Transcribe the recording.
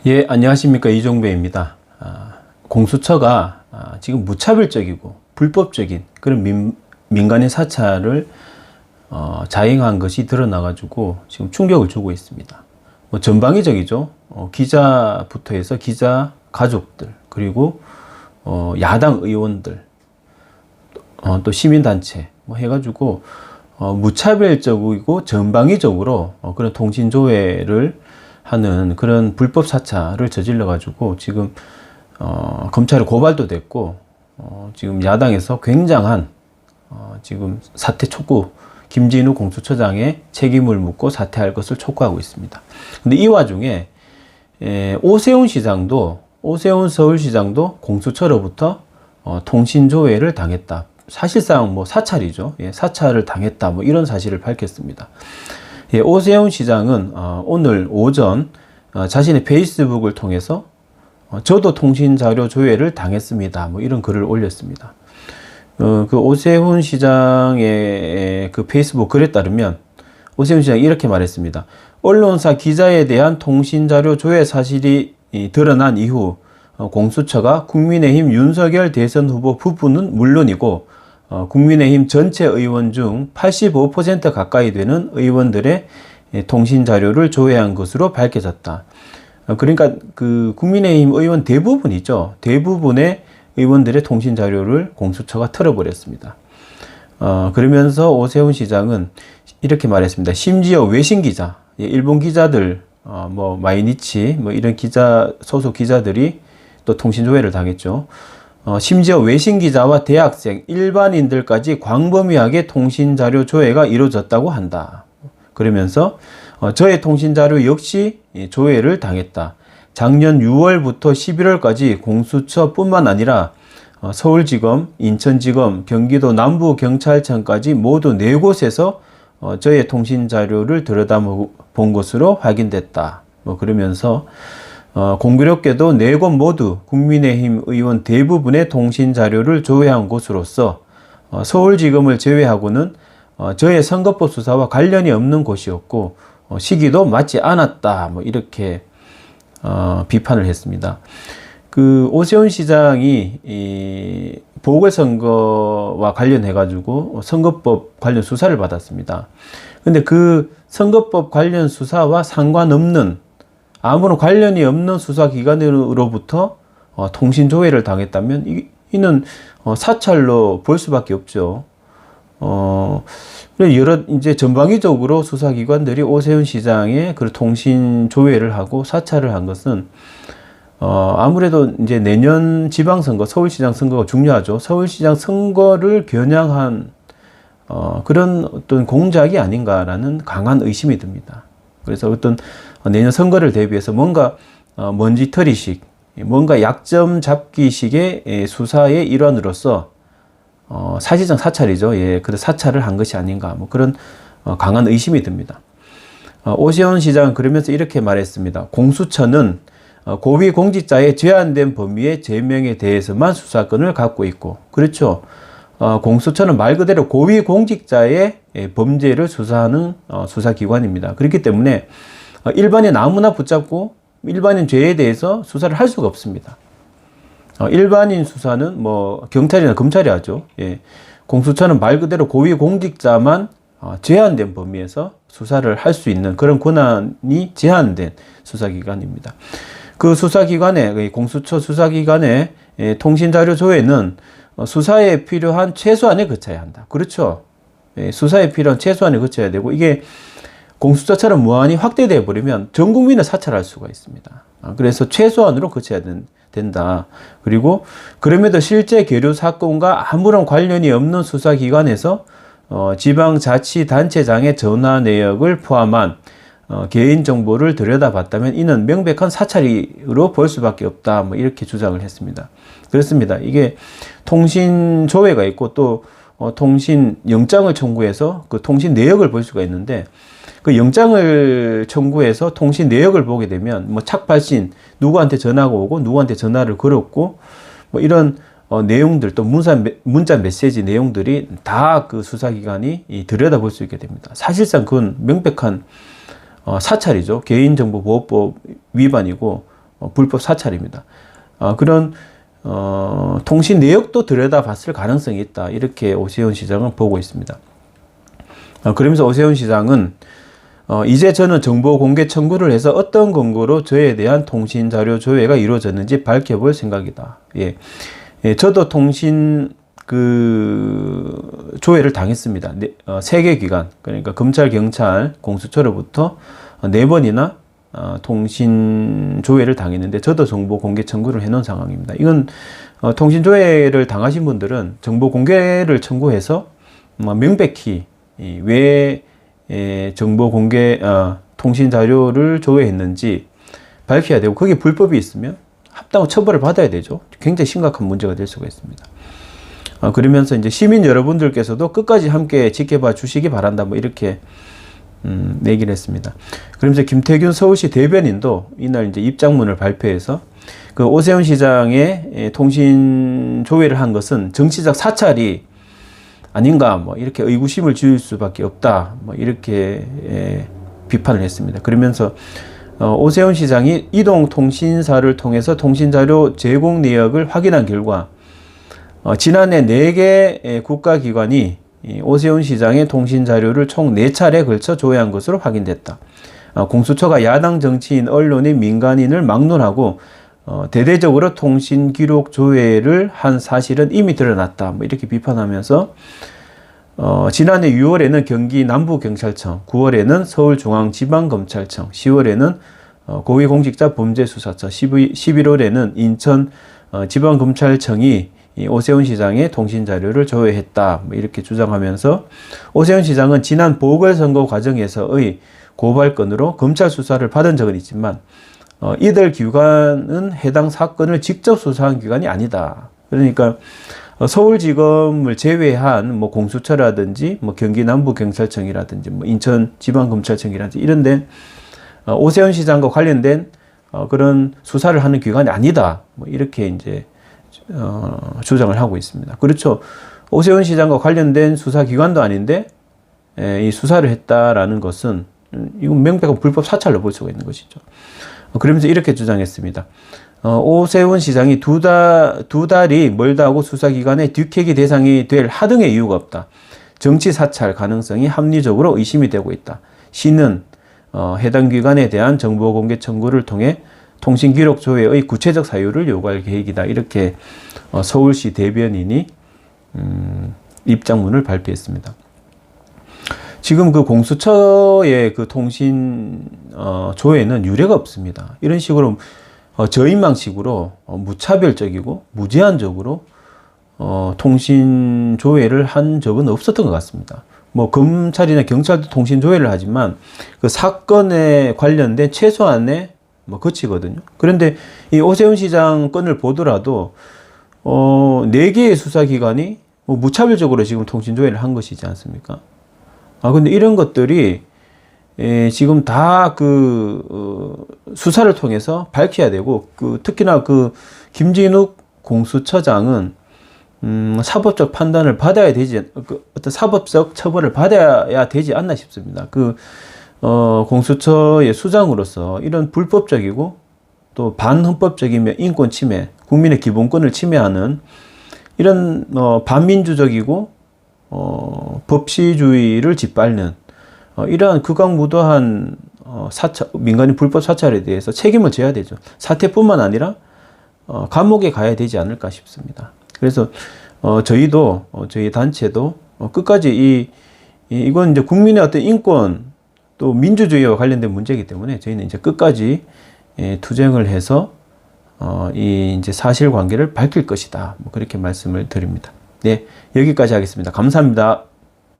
예, 안녕하십니까. 이종배입니다. 공수처가 지금 무차별적이고 불법적인 그런 민간인 사찰을 자행한 것이 드러나가지고 지금 충격을 주고 있습니다. 뭐 전방위적이죠. 기자부터 해서 기자 가족들, 그리고 야당 의원들, 또 시민단체 뭐 해가지고 무차별적이고 전방위적으로 그런 통신조회를 하는 그런 불법 사찰을 저질러 가지고 지금 검찰에 고발도 됐고 지금 야당에서 굉장한 지금 사퇴 촉구, 김진우 공수처장의 책임을 묻고 사퇴할 것을 촉구하고 있습니다. 근데 이 와중에 오세훈 서울시장도 공수처로부터 통신조회를 당했다. 사실상 뭐 사찰이죠. 예, 사찰을 당했다. 뭐 이런 사실을 밝혔습니다. 예, 오세훈 시장은 오늘 오전 자신의 페이스북을 통해서 저도 통신자료 조회를 당했습니다. 뭐 이런 글을 올렸습니다. 그 오세훈 시장의 그 페이스북 글에 따르면 오세훈 시장이 이렇게 말했습니다. 언론사 기자에 대한 통신자료 조회 사실이 드러난 이후 공수처가 국민의힘 윤석열 대선 후보 부부는 물론이고 국민의힘 전체 의원 중 85% 가까이 되는 의원들의 통신 자료를 조회한 것으로 밝혀졌다. 그러니까 그 국민의힘 의원 대부분이죠. 대부분의 의원들의 통신 자료를 공수처가 털어버렸습니다. 그러면서 오세훈 시장은 이렇게 말했습니다. 심지어 외신 기자, 일본 기자들, 뭐 마이니치, 뭐 이런 기자 소속 기자들이 또 통신 조회를 당했죠. 심지어 외신 기자와 대학생, 일반인들까지 광범위하게 통신자료 조회가 이루어졌다고 한다. 그러면서 저의 통신자료 역시 조회를 당했다. 작년 6월부터 11월까지 공수처뿐만 아니라 서울지검, 인천지검, 경기도 남부경찰청까지 모두 4곳에서 저의 통신자료를 들여다본 것으로 확인됐다. 뭐 그러면서 공교롭게도 4곳 모두 국민의힘 의원 대부분의 통신자료를 조회한 곳으로서 서울지검을 제외하고는 저의 선거법 수사와 관련이 없는 곳이었고 시기도 맞지 않았다. 뭐 이렇게 비판을 했습니다. 그 오세훈 시장이 이 보궐선거와 관련해 가지고 선거법 관련 수사를 받았습니다. 근데 그 선거법 관련 수사와 상관없는 아무런 관련이 없는 수사기관으로부터 통신조회를 당했다면 이는 사찰로 볼 수밖에 없죠. 여러 이제 전방위적으로 수사기관들이 오세훈 시장의 그 통신조회를 하고 사찰을 한 것은 아무래도 이제 내년 지방선거, 서울시장 선거가 중요하죠. 서울시장 선거를 겨냥한 그런 어떤 공작이 아닌가라는 강한 의심이 듭니다. 그래서 어떤 내년 선거를 대비해서 뭔가 먼지털이식, 뭔가 약점 잡기식의 수사의 일환으로서 사실상 사찰이죠. 예, 그래서 사찰을 한 것이 아닌가, 뭐 그런 강한 의심이 듭니다. 오세훈 시장은 그러면서 이렇게 말했습니다. 공수처는 고위공직자의 제한된 범위의 제명에 대해서만 수사권을 갖고 있고, 그렇죠. 공수처는 말 그대로 고위공직자의 범죄를 수사하는 수사기관입니다. 그렇기 때문에 일반인 아무나 붙잡고 일반인 죄에 대해서 수사를 할 수가 없습니다. 일반인 수사는 뭐 경찰이나 검찰이 하죠. 예. 공수처는 말 그대로 고위공직자만 제한된 범위에서 수사를 할 수 있는 그런 권한이 제한된 수사기관입니다. 그 수사기관의 공수처 수사기관의 통신자료 조회는 수사에 필요한 최소한에 거쳐야 한다. 그렇죠. 수사에 필요한 최소한에 거쳐야 되고, 이게 공수처처럼 무한히 확대되어 버리면 전 국민을 사찰할 수가 있습니다. 그래서 최소한으로 거쳐야 된다. 그리고 그럼에도 실제 계류 사건과 아무런 관련이 없는 수사기관에서 지방자치단체장의 전화 내역을 포함한 개인정보를 들여다봤다면 이는 명백한 사찰이로 볼 수밖에 없다. 뭐 이렇게 주장을 했습니다. 그렇습니다. 이게 통신 조회가 있고 또 통신 영장을 청구해서 그 통신 내역을 볼 수가 있는데, 그 영장을 청구해서 통신 내역을 보게 되면 뭐 착발신, 누구한테 전화가 오고 누구한테 전화를 걸었고 뭐 이런 내용들, 또 문자 메시지 내용들이 다 그 수사기관이 들여다볼 수 있게 됩니다. 사실상 그건 명백한 사찰이죠. 개인정보보호법 위반이고 불법 사찰입니다. 그런 통신 내역도 들여다봤을 가능성이 있다. 이렇게 오세훈 시장은 보고 있습니다. 그러면서 오세훈 시장은 이제 저는 정보 공개 청구를 해서 어떤 근거로 저에 대한 통신 자료 조회가 이루어졌는지 밝혀볼 생각이다. 저도 통신 조회를 당했습니다. 3개 기관, 그러니까 검찰, 경찰, 공수처로부터 4번이나 통신 조회를 당했는데 저도 정보 공개 청구를 해놓은 상황입니다. 이건 통신 조회를 당하신 분들은 정보 공개를 청구해서 명백히 왜 정보 공개 통신 자료를 조회했는지 밝혀야 되고, 그게 불법이 있으면 합당한 처벌을 받아야 되죠. 굉장히 심각한 문제가 될 수가 있습니다. 그러면서 이제 시민 여러분들께서도 끝까지 함께 지켜봐 주시기 바란다. 뭐 이렇게 얘기를 했습니다. 그러면서 김태균 서울시 대변인도 이날 이제 입장문을 발표해서 그 오세훈 시장의 통신 조회를 한 것은 정치적 사찰이 아닌가, 뭐 이렇게 의구심을 지을 수밖에 없다. 뭐 이렇게 비판을 했습니다. 그러면서 오세훈 시장이 이동통신사를 통해서 통신자료 제공 내역을 확인한 결과 지난해 4개 국가기관이 오세훈 시장의 통신자료를 총 4차례에 걸쳐 조회한 것으로 확인됐다. 공수처가 야당 정치인, 언론의 민간인을 막론하고 대대적으로 통신 기록 조회를 한 사실은 이미 드러났다. 뭐 이렇게 비판하면서 지난해 6월에는 경기 남부경찰청, 9월에는 서울중앙지방검찰청, 10월에는 고위공직자범죄수사처, 11월에는 인천 지방검찰청이 오세훈 시장의 통신 자료를 조회했다. 뭐 이렇게 주장하면서 오세훈 시장은 지난 보궐선거 과정에서의 고발건으로 검찰 수사를 받은 적은 있지만 이들 기관은 해당 사건을 직접 수사한 기관이 아니다. 그러니까 서울지검을 제외한 뭐 공수처라든지 뭐 경기 남부경찰청이라든지 뭐 인천 지방검찰청이라든지 이런데 오세훈 시장과 관련된 그런 수사를 하는 기관이 아니다. 뭐 이렇게 이제 주장을 하고 있습니다. 그렇죠. 오세훈 시장과 관련된 수사기관도 아닌데 이 수사를 했다라는 것은 이건 명백한 불법 사찰로 볼 수가 있는 것이죠. 그러면서 이렇게 주장했습니다. 오세훈 시장이 두 달이 멀다고 수사기관의 뒷얘기 대상이 될 하등의 이유가 없다. 정치 사찰 가능성이 합리적으로 의심이 되고 있다. 시는 해당 기관에 대한 정보 공개 청구를 통해 통신 기록 조회의 구체적 사유를 요구할 계획이다. 이렇게 서울시 대변인이 입장문을 발표했습니다. 지금 그 공수처의 그 통신 조회는 유례가 없습니다. 이런 식으로 저인망식으로 무차별적이고 무제한적으로 통신 조회를 한 적은 없었던 것 같습니다. 뭐 검찰이나 경찰도 통신 조회를 하지만 그 사건에 관련된 최소한의 뭐 거치거든요. 그런데 이 오세훈 시장 건을 보더라도 4개의 수사기관이 뭐 무차별적으로 지금 통신 조회를 한 것이지 않습니까? 근데 이런 것들이 지금 다 수사를 통해서 밝혀야 되고, 특히나 김진욱 공수처장은 사법적 판단을 받아야 되지, 어떤 사법적 처벌을 받아야 되지 않나 싶습니다. 공수처의 수장으로서 이런 불법적이고 또 반헌법적이며 인권 침해, 국민의 기본권을 침해하는 이런 반민주적이고 법치주의를 짓밟는 이러한 극악무도한 민간인 불법 사찰에 대해서 책임을 져야 되죠. 사퇴뿐만 아니라 감옥에 가야 되지 않을까 싶습니다. 그래서 저희도 저희 단체도 끝까지 이건 이제 국민의 어떤 인권 또 민주주의와 관련된 문제이기 때문에 저희는 이제 끝까지 투쟁을 해서 이제 사실관계를 밝힐 것이다. 뭐 그렇게 말씀을 드립니다. 네, 여기까지 하겠습니다. 감사합니다.